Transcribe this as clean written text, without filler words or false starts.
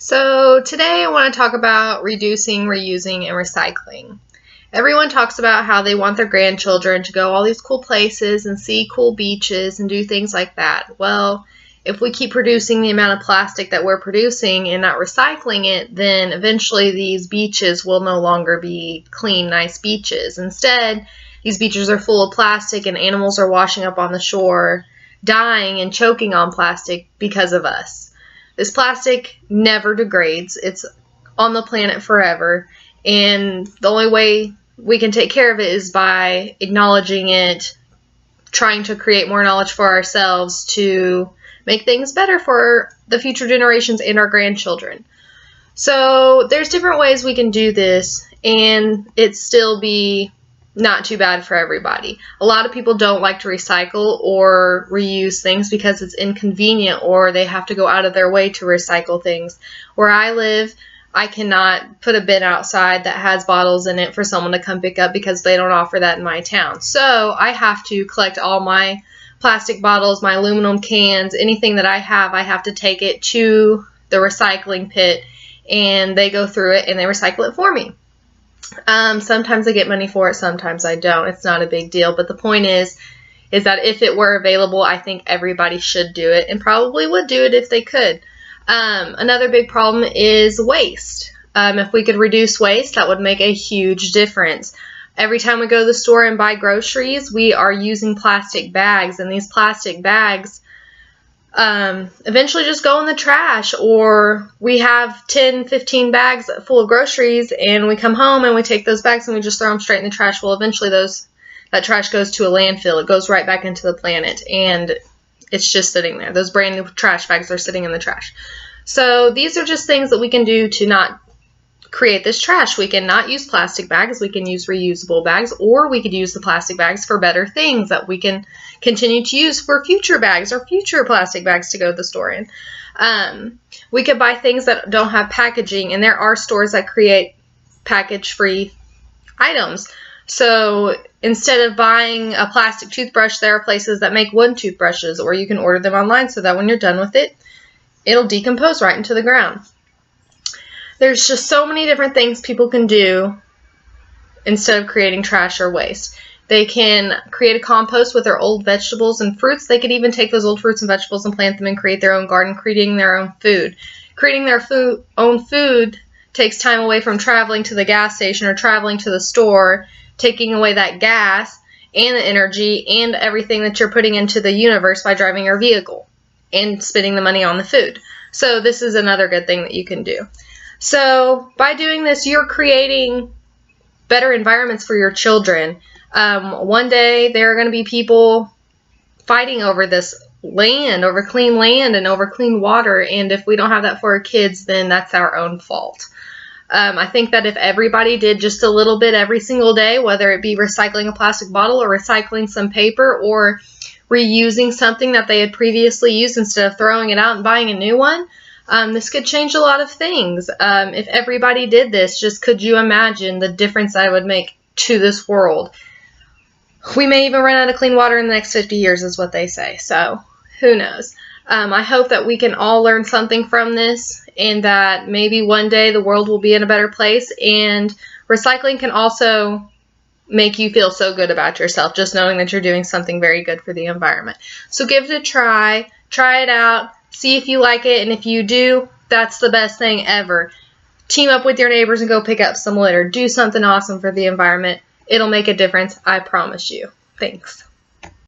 So today I want to talk about reducing, reusing, and recycling. Everyone talks about how they want their grandchildren to go all these cool places and see cool beaches and do things like that. Well, if we keep producing the amount of plastic that we're producing and not recycling it, then eventually these beaches will no longer be clean, nice beaches. Instead, these beaches are full of plastic and animals are washing up on the shore, dying and choking on plastic because of us. This plastic never degrades. It's on the planet forever, and the only way we can take care of it is by acknowledging it, trying to create more knowledge for ourselves to make things better for the future generations and our grandchildren. So there's different ways we can do this and it still be not too bad for everybody. A lot of people don't like to recycle or reuse things because it's inconvenient or they have to go out of their way to recycle things. Where I live, I cannot put a bin outside that has bottles in it for someone to come pick up because they don't offer that in my town. So I have to collect all my plastic bottles, my aluminum cans, anything that I have to take it to the recycling pit and they go through it and they recycle it for me. Sometimes I get money for it, sometimes I don't. It's not a big deal, but the point is that if it were available, I think everybody should do it and probably would do it if they could. Another big problem is waste. If we could reduce waste, that would make a huge difference. Every time we go to the store and buy groceries, we are using plastic bags, and these plastic bags eventually just go in the trash, or we have 10, 15 bags full of groceries and we come home and we take those bags and we just throw them straight in the trash. Well, eventually that trash goes to a landfill. It goes right back into the planet and it's just sitting there. Those brand new trash bags are sitting in the trash. So these are just things that we can do to not create this trash. We can not use plastic bags, we can use reusable bags, or we could use the plastic bags for better things that we can continue to use for future bags or future plastic bags to go to the store in. We could buy things that don't have packaging, and there are stores that create package-free items. So instead of buying a plastic toothbrush, there are places that make wooden toothbrushes, or you can order them online so that when you're done with it, it'll decompose right into the ground. There's just so many different things people can do instead of creating trash or waste. They can create a compost with their old vegetables and fruits. They could even take those old fruits and vegetables and plant them and create their own garden, creating their own food. Creating their own food takes time away from traveling to the gas station or traveling to the store, taking away that gas and the energy and everything that you're putting into the universe by driving your vehicle and spending the money on the food. So this is another good thing that you can do. So by doing this, you're creating better environments for your children. One day there are going to be people fighting over this land, over clean land and over clean water. And if we don't have that for our kids, then that's our own fault. I think that if everybody did just a little bit every single day, whether it be recycling a plastic bottle or recycling some paper or reusing something that they had previously used instead of throwing it out and buying a new one, this could change a lot of things. If everybody did this, just could you imagine the difference that it would make to this world? We may even run out of clean water in the next 50 years is what they say. So who knows? I hope that we can all learn something from this and that maybe one day the world will be in a better place. And recycling can also make you feel so good about yourself, just knowing that you're doing something very good for the environment. So give it a try it out. See if you like it, and if you do, that's the best thing ever. Team up with your neighbors and go pick up some litter. Do something awesome for the environment. It'll make a difference, I promise you. Thanks.